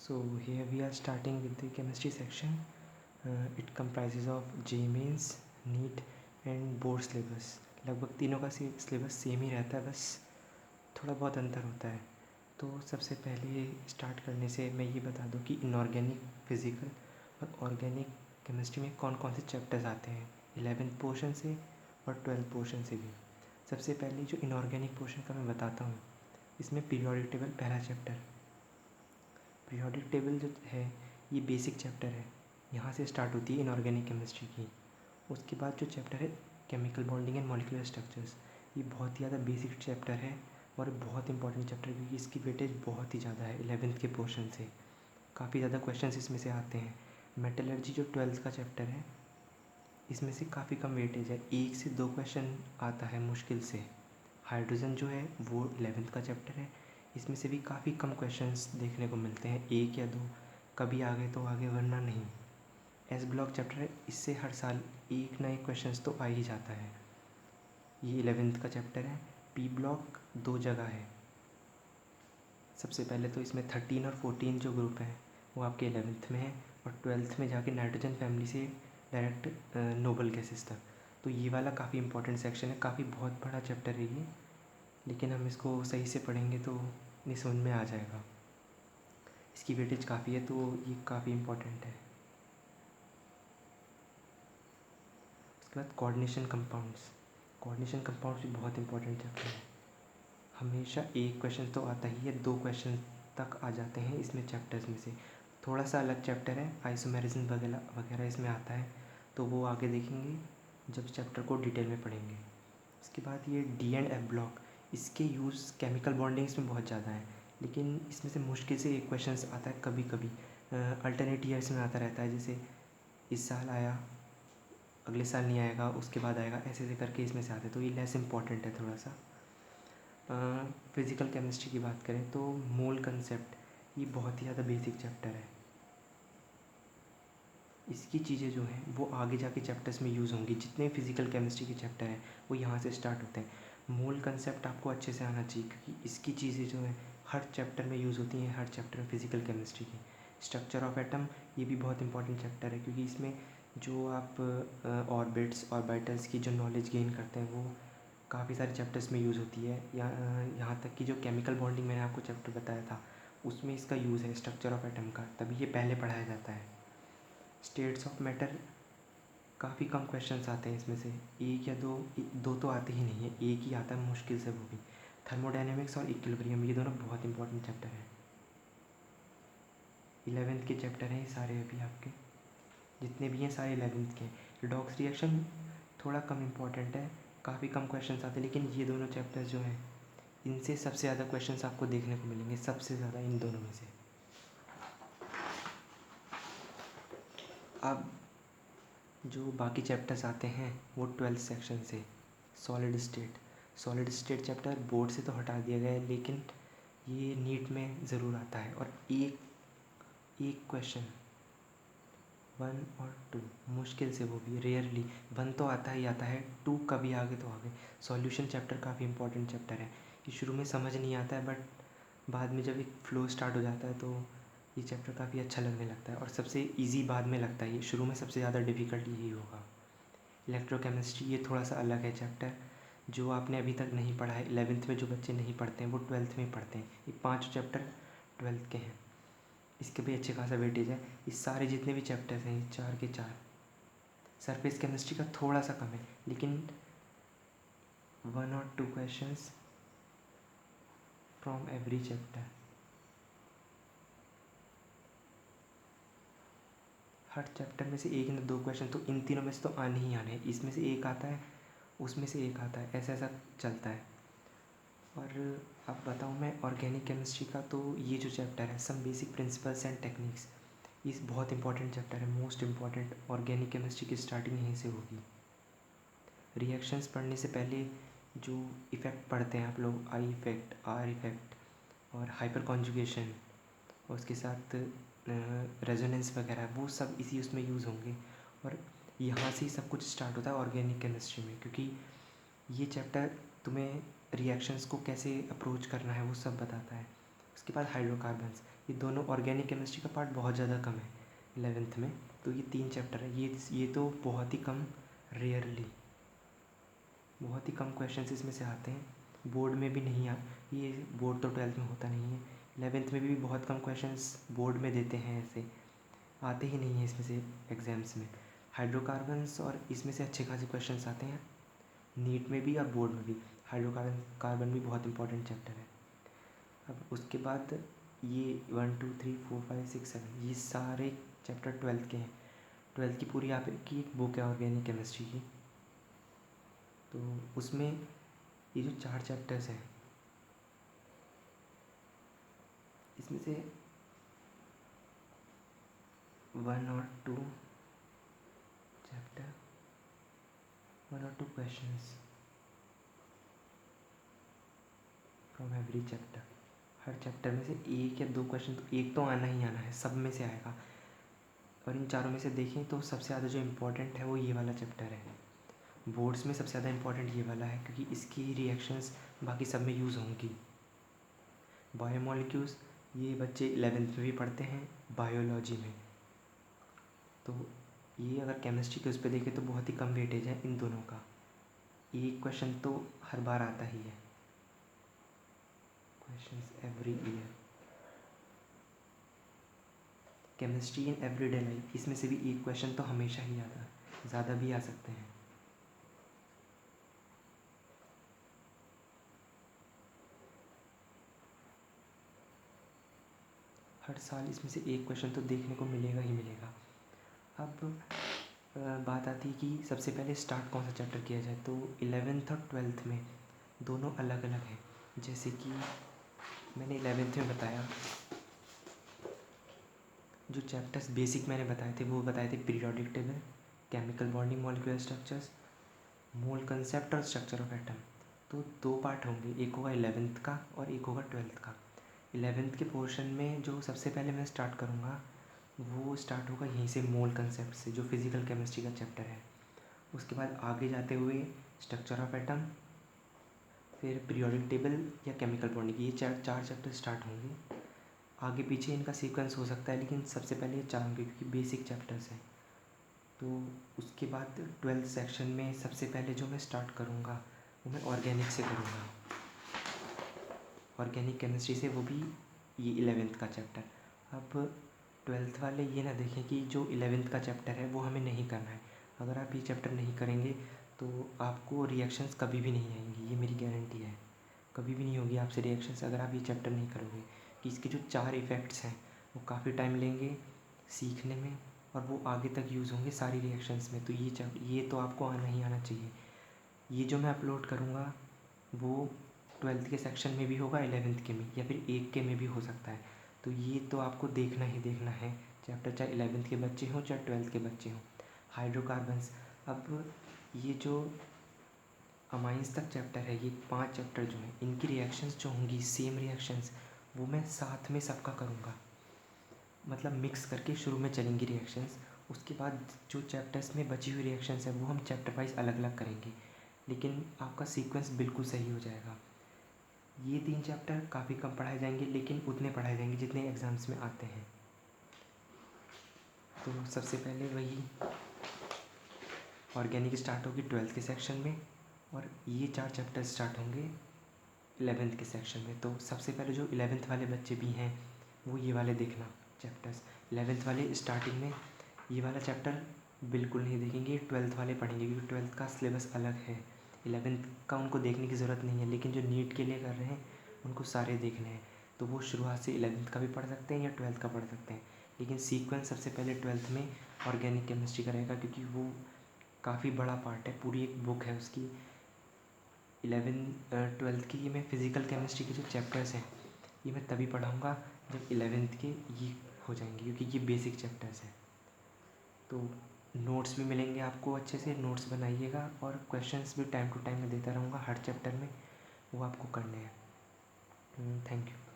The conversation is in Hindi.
So here we are starting with the chemistry section. It comprises of JEE Mains, NEET and board syllabus. लगभग तीनों का सिलेबस सेम ही रहता है, बस थोड़ा बहुत अंतर होता है. तो सबसे पहले स्टार्ट करने से मैं ये बता दूं कि इनऑर्गेनिक फिज़िकल और ऑर्गेनिक केमिस्ट्री में कौन कौन से चैप्टर्स आते हैं 11th पोर्शन से और 12th पोर्शन से भी. सबसे पहले जो इनऑर्गेनिक पोर्शन का मैं बताता हूँ, इसमें पीरियोडिक टेबल पहला चैप्टर. पीरियोडिक टेबल जो है ये बेसिक चैप्टर है, यहाँ से स्टार्ट होती है इनऑर्गेनिक केमिस्ट्री की. उसके बाद जो चैप्टर है chemical bonding and molecular structures, ये बहुत ही ज़्यादा बेसिक चैप्टर है और बहुत इंपॉर्टेंट चैप्टर है क्योंकि इसकी वेटेज बहुत ही ज़्यादा है 11th के पोर्शन से. काफ़ी ज़्यादा क्वेश्चंस इसमें से आते हैं. मेटलर्जी जो 12th का चैप्टर है, इसमें से काफ़ी कम वेटेज है, 1 से 2 क्वेश्चन आता है मुश्किल से. हाइड्रोजन जो है वो 11th का चैप्टर है, इसमें से भी काफ़ी कम क्वेश्चंस देखने को मिलते हैं, 1 या 2. कभी आगे तो आगे, वरना नहीं. एस ब्लॉक चैप्टर है, इससे हर साल एक ना एक क्वेश्चंस तो आ ही जाता है. ये 11th का चैप्टर है. पी ब्लॉक 2 जगह है. सबसे पहले तो इसमें 13 और 14 जो ग्रुप है वो आपके 11th में है और 12th में जाके नाइट्रोजन फैमिली से डायरेक्ट नोबल गैसेस तक. तो ये वाला काफ़ी इंपॉर्टेंट सेक्शन है, काफ़ी बहुत बड़ा चैप्टर है ये, लेकिन हम इसको सही से पढ़ेंगे तो नहीं समझ में आ जाएगा. इसकी वेटेज काफ़ी है, तो ये काफ़ी इम्पोर्टेंट है. उसके बाद कोऑर्डिनेशन कंपाउंड्स भी बहुत इंपॉर्टेंट चैप्टर है. हमेशा एक क्वेश्चन तो आता ही है, 2 क्वेश्चन तक आ जाते हैं इसमें चैप्टर्स में से. थोड़ा सा अलग चैप्टर है, आइसोमेरिज्म वगैरह वगैरह इसमें आता है, तो वो आगे देखेंगे जब चैप्टर को डिटेल में पढ़ेंगे. उसके बाद ये डी एंड एफ ब्लॉक, इसके यूज़ केमिकल बॉन्डिंग्स में बहुत ज़्यादा है, लेकिन इसमें से मुश्किल से एक क्वेश्चन आता है कभी कभी. अल्टरनेट ईयर्स में आता रहता है, जैसे इस साल आया, अगले साल नहीं आएगा, उसके बाद आएगा, ऐसे ऐसे करके इसमें से आते हैं, तो ये लेस इम्पॉर्टेंट है थोड़ा सा. फिज़िकल केमिस्ट्री की बात करें तो मोल कंसेप्ट, ये बहुत ही ज़्यादा बेसिक चैप्टर है. इसकी चीज़ें जो हैं वो आगे जाके चैप्टर्स में यूज़ होंगी. जितने फिज़िकल केमिस्ट्री के चैप्टर हैं वो यहाँ से स्टार्ट होते हैं. मोल कंसेप्ट आपको अच्छे से आना चाहिए क्योंकि इसकी चीज़ें जो हैं हर चैप्टर में यूज़ होती हैं, हर चैप्टर में फिज़िकल केमिस्ट्री की. स्ट्रक्चर ऑफ एटम, ये भी बहुत इंपॉर्टेंट चैप्टर है क्योंकि इसमें जो आप ऑर्बिट्स ऑर्बिटल्स की जो नॉलेज गेन करते हैं वो काफ़ी सारे चैप्टर्स में यूज़ होती है. यहाँ तक कि जो केमिकल बॉन्डिंग मैंने आपको चैप्टर बताया था उसमें इसका यूज़ है स्ट्रक्चर ऑफ एटम का, तभी ये पहले पढ़ाया जाता है. स्टेट्स ऑफ मैटर, काफ़ी कम क्वेश्चंस आते हैं इसमें से, 1 या 2 तो आते ही नहीं है, 1 ही आता है मुश्किल से, वो भी. थर्मोडायनेमिक्स और इक्विलिब्रियम, ये दोनों बहुत इंपॉर्टेंट चैप्टर हैं. 11th के चैप्टर हैं ये सारे, अभी आपके जितने भी हैं सारे 11th के. रिडॉक्स रिएक्शन थोड़ा कम इम्पॉर्टेंट है, काफ़ी कम क्वेश्चंस आते हैं, लेकिन ये दोनों चैप्टर्स जो हैं इनसे सबसे ज़्यादा क्वेश्चंस आपको देखने को मिलेंगे, सबसे ज़्यादा इन दोनों में से. अब जो बाकी चैप्टर्स आते हैं वो 12th सेक्शन से. सॉलिड स्टेट चैप्टर बोर्ड से तो हटा दिया गया है, लेकिन ये नीट में ज़रूर आता है और एक क्वेश्चन 1 और 2 मुश्किल से, वो भी रेयरली. 1 तो आता ही आता है, 2 कभी आगे तो आगे. सॉल्यूशन चैप्टर काफ़ी इंपॉर्टेंट चैप्टर है. ये शुरू में समझ नहीं आता है, बट बाद में जब एक फ्लो स्टार्ट हो जाता है तो ये चैप्टर काफ़ी अच्छा लगने लगता है और सबसे इजी बाद में लगता है. ये शुरू में सबसे ज़्यादा डिफ़िकल्ट यही होगा. इलेक्ट्रोकेमिस्ट्री, ये थोड़ा सा अलग है चैप्टर, जो आपने अभी तक नहीं पढ़ा है. 11th में जो बच्चे नहीं पढ़ते हैं वो 12th में पढ़ते हैं. ये 5 चैप्टर 12th के हैं, इसके भी अच्छे खासा वेटेज है. इस सारे जितने भी चैप्टर्स हैं 4 के 4. सरफेस केमिस्ट्री का थोड़ा सा कम है, लेकिन 1 और 2 questions from every chapter. Her chapter में से 1 या 2 क्वेश्चन तो इन तीनों में से तो आने ही आने हैं. इसमें से एक आता है, उसमें से एक आता है, ऐसा ऐसा चलता है. और अब बताऊँ मैं ऑर्गेनिक केमिस्ट्री का, तो ये जो चैप्टर है some basic principles and techniques, ये बहुत इंपॉर्टेंट चैप्टर है, मोस्ट इम्पॉर्टेंट. ऑर्गेनिक केमिस्ट्री की स्टार्टिंग यहीं से होगी. रिएक्शंस पढ़ने से पहले जो इफ़ेक्ट पढ़ते हैं आप लोग, आई इफ़ेक्ट, आर इफ़ेक्ट और हाइपर कॉन्जुगेशन, और उसके साथ रेजोनेंस वगैरह, वो सब इसी उसमें यूज़ होंगे. और यहाँ से ही सब कुछ स्टार्ट होता है ऑर्गेनिक केमिस्ट्री में, क्योंकि ये चैप्टर तुम्हें रिएक्शंस को कैसे अप्रोच करना है वो सब बताता है. उसके बाद हाइड्रोकार्बन्स, ये दोनों ऑर्गेनिक केमिस्ट्री का पार्ट बहुत ज़्यादा कम है 11th में। तो ये 3 चैप्टर है, ये तो बहुत ही कम, रेयरली बहुत ही कम क्वेश्चन इसमें से आते हैं। बोर्ड में भी नहीं ये बोर्ड तो 12th में होता नहीं है, 11th में भी बहुत कम क्वेश्चंस बोर्ड में देते हैं, ऐसे आते ही नहीं हैं इसमें से एग्ज़ाम्स में। हाइड्रोकार्बन्स और इसमें से अच्छे खासे क्वेश्चंस आते हैं नीट में भी और बोर्ड में भी। कार्बन भी बहुत इंपॉर्टेंट चैप्टर है। अब उसके बाद ये 1 2 3 4 5 6 7 ये सारे चैप्टर 12th के हैं। 12th की पूरी आप की एक बुक है ऑर्गेनिक केमिस्ट्री की, तो उसमें ये जो 4 चैप्टर्स हैं इसमें से 1 और 2 चैप्टर, 1 और 2 questions from every chapter. Her chapter में से 1 या 2 क्वेश्चन तो एक तो आना ही आना है, सब में से आएगा। और इन चारों में से देखें तो सबसे ज़्यादा जो इम्पोर्टेंट है वो ये वाला चैप्टर है। बोर्ड्स में सबसे ज़्यादा इम्पोर्टेंट ये वाला है क्योंकि इसकी रिएक्शंस बाकी सब में यूज़ होंगी। बायोमोलिक्यूल्स ये बच्चे 11th में भी पढ़ते हैं बायोलॉजी में, तो ये अगर केमिस्ट्री के उस पर देखें तो बहुत ही कम वेटेज है इन दोनों का। एक क्वेश्चन तो हर बार आता ही है, questions every year. Chemistry in everyday life, इसमें से भी एक क्वेश्चन तो हमेशा ही आता है, ज़्यादा भी आ सकते हैं। हर साल इसमें से एक क्वेश्चन तो देखने को मिलेगा ही मिलेगा। अब बात आती है कि सबसे पहले स्टार्ट कौन सा चैप्टर किया जाए, तो 11th और 12th में दोनों अलग अलग हैं। जैसे कि मैंने 11th में बताया, जो चैप्टर्स बेसिक मैंने बताए थे वो बताए थे periodic table, chemical bonding, molecular structures, मोल कंसेप्ट और स्ट्रक्चर ऑफ एटम। तो 2 पार्ट होंगे, एक होगा 11th का और एक होगा 12th का। 11th के पोर्शन में जो सबसे पहले मैं स्टार्ट करूँगा वो स्टार्ट होगा यहीं से, मोल कंसेप्ट से, जो फिज़िकल केमिस्ट्री का चैप्टर है। उसके बाद आगे जाते हुए स्ट्रक्चर ऑफ एटम, फिर पीरियोडिक टेबल या केमिकल बॉन्डिंग, ये 4 चैप्टर स्टार्ट होंगे। आगे पीछे इनका सीक्वेंस हो सकता है लेकिन सबसे पहले ये 4 होंगे क्योंकि बेसिक चैप्टर्स हैं। तो उसके बाद 12th सेक्शन में सबसे पहले जो मैं स्टार्ट करूँगा वो मैं ऑर्गेनिक से करूँगा, ऑर्गेनिक केमिस्ट्री से, वो भी ये 11th का चैप्टर। अब 12th वाले ये ना देखें कि जो 11th का चैप्टर है वो हमें नहीं करना है। अगर आप ये चैप्टर नहीं करेंगे तो आपको रिएक्शंस कभी भी नहीं आएंगी, ये मेरी गारंटी है। कभी भी नहीं होगी आपसे रिएक्शंस अगर आप ये चैप्टर नहीं करोगे। कि इसके जो 4 इफ़ेक्ट्स हैं वो काफ़ी टाइम लेंगे सीखने में और वो आगे तक यूज़ होंगे सारी रिएक्शंस में। तो ये तो आपको आना ही आना चाहिए। ये जो मैं अपलोड करूँगा वो 12th के सेक्शन में भी होगा, 11th के में, या फिर एक के में भी हो सकता है। तो ये तो आपको देखना ही देखना है चैप्टर, चाहे 11th के बच्चे हों चाहे 12th के बच्चे हों। हाइड्रोकार्बन्स, अब ये जो अमाइंस तक चैप्टर है, ये 5 चैप्टर जो हैं इनकी रिएक्शंस जो होंगी सेम रिएक्शंस, वो मैं साथ में सबका करूँगा, मतलब मिक्स करके शुरू में चलेंगी रिएक्शंस। उसके बाद जो चैप्टर्स में बची हुई रिएक्शंस है वो हम चैप्टर वाइज अलग अलग करेंगे, लेकिन आपका सीक्वेंस बिल्कुल सही हो जाएगा। ये 3 चैप्टर काफ़ी कम पढ़ाए जाएंगे लेकिन उतने पढ़ाए जाएंगे जितने एग्ज़ाम्स में आते हैं। तो सबसे पहले वही ऑर्गेनिक स्टार्ट होगी 12th के सेक्शन में और ये 4 चैप्टर स्टार्ट होंगे 11th के सेक्शन में। तो सबसे पहले जो 11th वाले बच्चे भी हैं वो ये वाले देखना चैप्टर्स। 11th वाले स्टार्टिंग में ये वाला चैप्टर बिल्कुल नहीं देखेंगे, 12th वाले पढ़ेंगे क्योंकि 12th का सिलेबस अलग है। 11th का उनको देखने की ज़रूरत नहीं है, लेकिन जो नीट के लिए कर रहे हैं उनको सारे देखने हैं। तो वो शुरुआत से 11th का भी पढ़ सकते हैं या 12th का पढ़ सकते हैं, लेकिन सीक्वेंस सबसे पहले 12th में ऑर्गेनिक केमिस्ट्री का रहेगा क्योंकि वो काफ़ी बड़ा पार्ट है, पूरी एक बुक है उसकी। 12th की ये मैं फ़िज़िकल केमिस्ट्री के जो चैप्टर्स हैं ये मैं तभी पढ़ाऊँगा जब 11th के ये हो जाएंगे क्योंकि ये बेसिक चैप्टर्स हैं। तो नोट्स भी मिलेंगे आपको, अच्छे से नोट्स बनाइएगा और क्वेश्चंस भी टाइम टू टाइम मैं देता रहूँगा हर चैप्टर में, वो आपको करने हैं। Thank you.